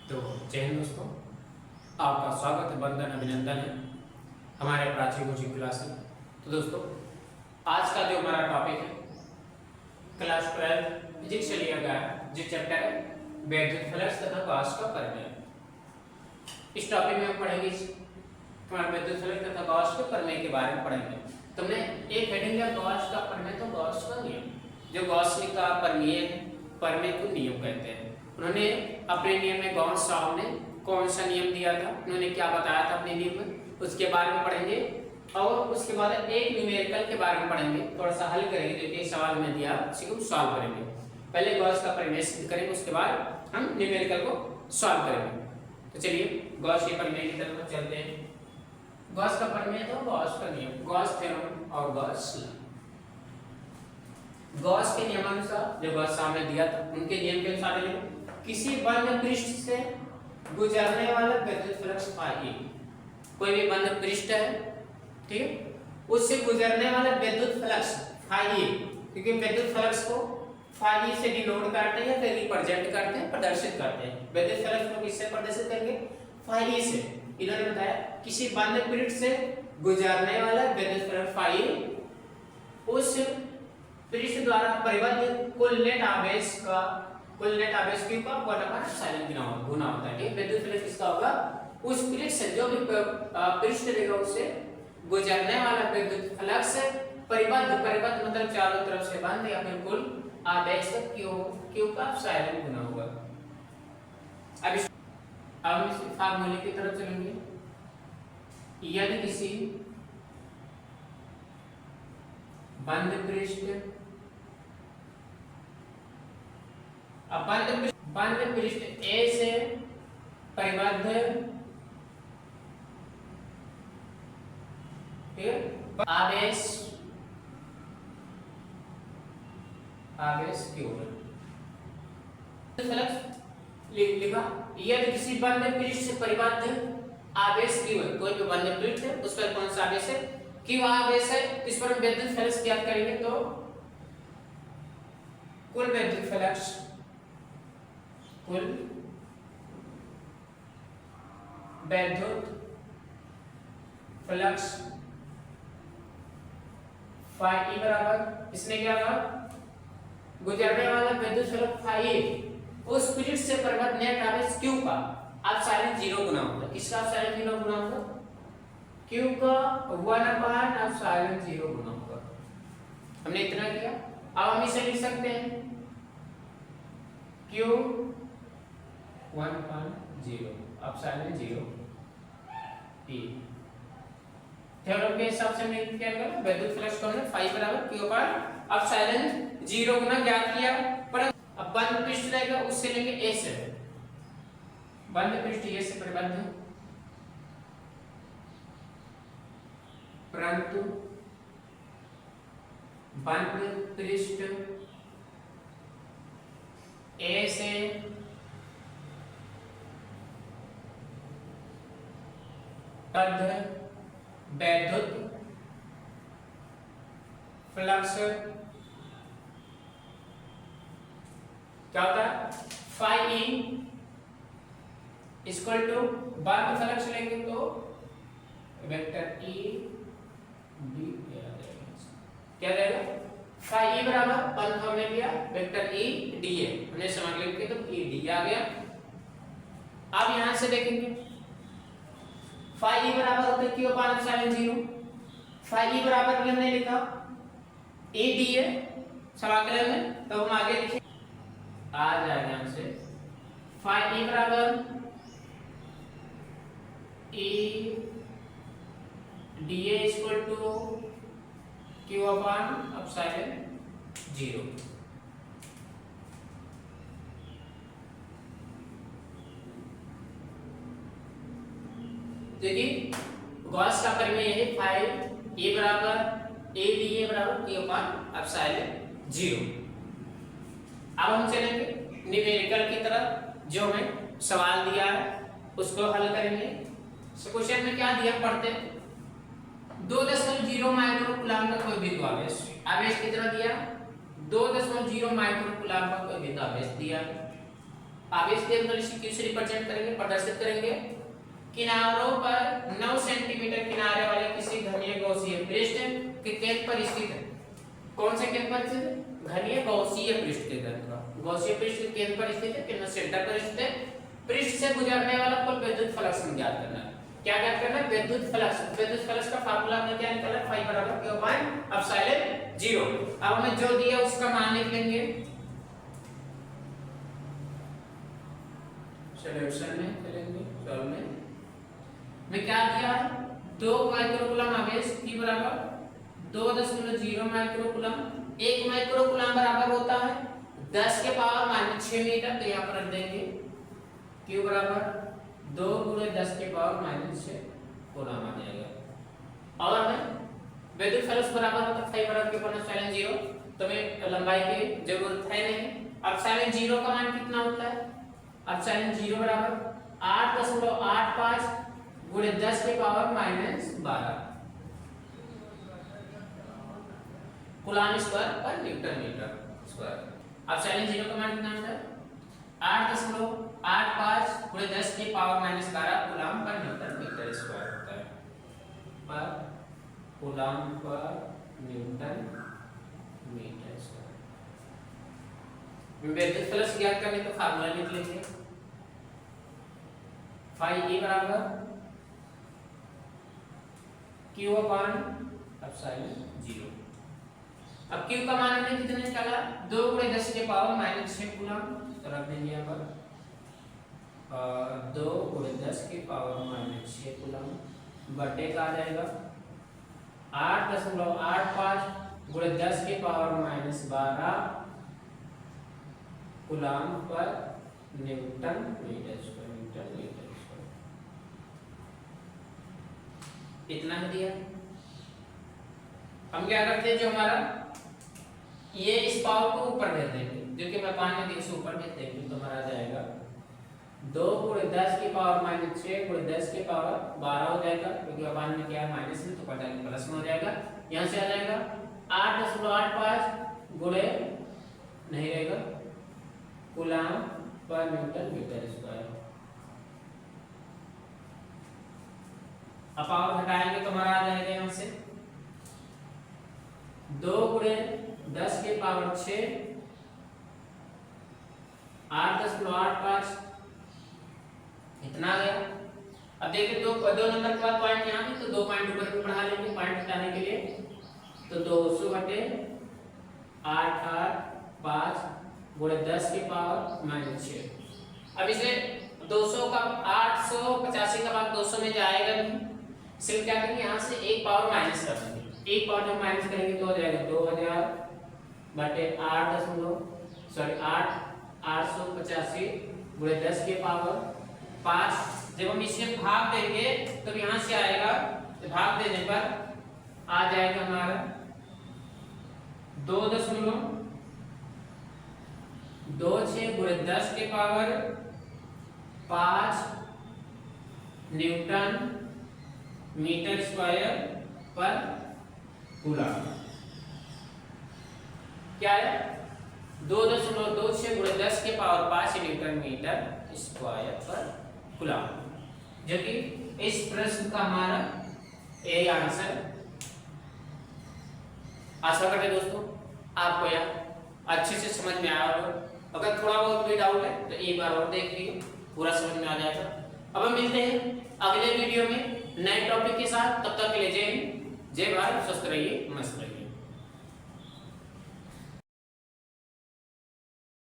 तो जय हिंद दोस्तों, आपका स्वागत है, वंदन अभिनंदन है हमारे प्राची कोचिंग क्लास में। तो दोस्तों, आज का जो हमारा टॉपिक है क्लास 12 फिजिक्स से लिया गया है, जो चैप्टर है वैद्युत फ्लक्स तथा गॉस का प्रमेय। इस टॉपिक में हम पढ़ेंगे हमारे वैद्युत फ्लक्स तथा गॉस के प्रमेय के बारे में पढ़ेंगे। तुमने एक हेडिंग लिया गॉस का प्रमेय, तो गॉस का नियम, जो गॉस का प्रमेय है, प्रमेय को नियम कहते हैं। उन्होंने अपने नियम में गॉस साहब ने कौन सा नियम दिया था, उन्होंने क्या बताया था अपने नियम में, उसके बारे में पढ़ेंगे। और उसके बाद एक न्यूमेरिकल के बारे में पढ़ेंगे, थोड़ा सा हल करेंगे, जो कि सवाल में दिया उसी को सॉल्व करेंगे। पहले गॉस का प्रमेय सिद्ध करेंगे, उसके बाद हम न्यूमेरिकल को सॉल्व करेंगे। तो चलिए गॉस के प्रमेय की तरफ चलते हैं। गॉस का प्रमेय तो गॉस का नियम, गॉस थ्योरम और गॉस लॉ। गॉस के नियमानुसार जो गॉस साहब ने दिया था, उनके नियम के अनुसार किसी बंद पृष्ठ से गुजरने वाला विद्युत फ्लक्स फाई, कोई भी बंद पृष्ठ है, ठीक है, उससे गुजरने वाला विद्युत फ्लक्स फाई, क्योंकि विद्युत फ्लक्स को फाई से डिनोट करते हैं या फिर रिप्रेजेंट करते हैं, प्रदर्शित करते हैं। विद्युत फ्लक्स को किससे प्रदर्शित करेंगे? फाई से। इन्होंने बताया किसी बंद पृष्ठ से गुजरने वाला विद्युत फ्लक्स फाई उस पृष्ठ द्वारा परिबद्ध कुल नेट आवेश का Q का 1/ε गुना होता है। विद्युत फ्लक्स किसका होगा? उस पृष्ठ से, जो भी पृष्ठ रहेगा उससे गुजरने वाला विद्युत फ्लक्स परिबद्ध मतलब चारों तरफ से बंद या फिर कुल आवेश का Q का ε गुना होगा। अब हम इस फार्मूले की तरफ चलेंगे। यदि किसी बंद पृष्ठ बंद पृष्ठ A से परिबद्ध आवेश Q लिखा। यदि किसी बंद पृष्ठ से परिबद्ध आवेश Q है, कोई भी बंद पृष्ठ है, उस पर कौन सा आवेश है? Q आवेश है। इस पर हम विद्युत फ्लक्स ज्ञात करेंगे, तो कुल विद्युत फ्लक्स फाई बराबर, इसने क्या कहा? गुजरने वाला विद्युत फ्लक्स फाई उस पृष्ठ से परिबद्ध नेट आवेश Q का ε 0 गुना होगा। किसका ε 0 गुना होगा? Q का 1/ε 0 गुना होगा। हमने इतना किया। अब हम इसे लिख सकते हैं Q 1/0 ε 0 P। थ्योरम के हिसाब से हमने क्या किया? विद्युत फ्लक्स को हमने फाई बराबर Q पर ε 0 गुना ज्ञात किया। पर अब बंद पृष्ठ रहेगा, उससे लेंगे A से, बंद पृष्ठ A से परिबद्ध है, परंतु बंद पृष्ठ A से वैद्युत फ्लक्स क्या होता है? फाई इक्वल टू बंद फ्लक्स लेंगे तो वेक्टर E D क्या रहेगा? फाई बराबर बंद हमने लिया वेक्टर E D है, हमने समझ लिया तो E D आ गया। अब यहां से देखेंगे फाई बराबर होता है Q अपान ε 0। फाई बराबर भी हमने लिखा A D है समाकलन में, तो हम आगे लिखें, आ जाएगा यहां से फाई बराबर E D equal to Q upon ε 0। देखिए गॉस का प्रमेय है फाई A बराबर A D बराबर Q अपान ε 0। अब हम चलेंगे न्यूमेरिकल की तरफ, जो हमें सवाल दिया है उसको हल करेंगे। क्वेश्चन में क्या दिया पढ़ते हैं? 2.0 माइक्रोकूलम का कोई बिंदु आवेश कितना दिया? 2.0 माइक्रोकूलम का कोई बिंदु आवेश दिया। आवेश देवनाली से क्यू से रिप्रेजेंट करेंगे, प्रदर्शित करेंगे। किनारों पर 9 सेंटीमीटर किनारे वाले किसी घनीय गौसीय पृष्ठ के केंद्र पर स्थित है। कौन से केंद्र पर स्थित है? घनीय गौसीय पृष्ठ के केंद्र पर। गौसीय पृष्ठ के केंद्र पर स्थित है, केंद्र सेंटर पर स्थित है। पृष्ठ से गुजरने वाला कुल विद्युत फ्लक्स ज्ञात करना है। क्या ज्ञात करना है? विद्युत फ्लक्स। विद्युत फ्लक्स का फार्मूला हमने क्या निकाला? phi बराबर q/ε 0। अब हमें जो दिया उसका मान लिख लेंगे सॉल्यूशन में, चलेंगे सॉल्व में क्या दिया है? 2 माइक्रोकूलम आवेश की बराबर 2.0 माइक्रोकूलम। 1 माइक्रोकूलम बराबर होता है 10 के पावर -6 मीटर। तो यहाँ पर रख देंगे Q बराबर 2 × 10 के पावर -6 कूलम आ जाएगा। और हमें विद्युत फ्लक्स बराबर होता है phi बराबर q/ε 0। तो हमें लंबाई की जरूरत है नहीं। अब साइन 0 का मान कितना होता है? अब साइन 0 बराबर 8.85 × 10 के पावर -12 कूलम स्क्वायर पर न्यूटन मीटर स्क्वायर। अब साइन 0 का मान कितना होता है? 8.85 × 10 के power -12 coulomb per newton metre square होता है। पर coulomb per newton metre square. विद्युत फ्लक्स ज्ञात करने का फार्मूला लिख लेंगे। phi e बराबर q/ε 0। अब q का मान हमने कितना निकाला? 2 × 10 के पावर -6 कूलम। तो रख देंगे यहाँ पर 2 × 10 के पावर -6 कूलम बटे का आ जाएगा 8.85 × 10 के power -12 coulomb per newton metre square. इतना ही दिया। हम क्या करते हैं, जो हमारा ये इस पावर को ऊपर दे देंगे, जो कि मैं 5 में 100 ऊपर दे देंगे। तो हमारा आ जाएगा 2 × 10 की पावर -6 × 10 की पावर 12 हो जाएगा, क्योंकि अपान में क्या है माइनस में, तो पता नहीं प्लस में हो जाएगा। यहाँ से आ जाएगा 8.85 गुणे नहीं रहेगा coulomb per newton metre square. अब पावर घटाएंगे तो हमारा आ जाएगा यहाँ से 2 × 10 के पावर 6 8.85 इतना आ गया। अब देखिए दो नंबर के बाद पॉइंट यहाँ पे, तो 2 पॉइंट ऊपर भी बढ़ा लेंगे पॉइंट घटाने के लिए। तो 200 बटे 885 × 10 के पावर -6। अब इसे 200 का 885 का भाग 200 में जाएगा नहीं, इसलिए क्या करेंगे, यहाँ से एक पावर माइनस कर देंगे। एक पावर जब माइनस करेंगे तो हो जाएगा 2000 बटे 885 × 10 के पावर 5। जब हम इसे भाग देंगे तो यहाँ से आएगा, तो भाग देने पर आ जाएगा हमारा 2.26 × 10 के पावर 5 न्यूटन मीटर स्क्वायर पर कूलम। क्या है? 2.26 × 10 के पावर 5 न्यूटन मीटर स्क्वायर पर कूलम, जो कि इस प्रश्न का हमारा यही आंसर। आशा करते दोस्तों आपको यह अच्छे से समझ में आया होगा। अगर थोड़ा बहुत भी डाउट है तो एक बार और देख लीजिए, पूरा समझ में आ जाएगा। अब हम मिलते हैं अगले वीडियो में नए टॉपिक के साथ। तब तक के लिए जय हिंद, जय भारत, स्वस्थ रहिए, मस्त रहिए।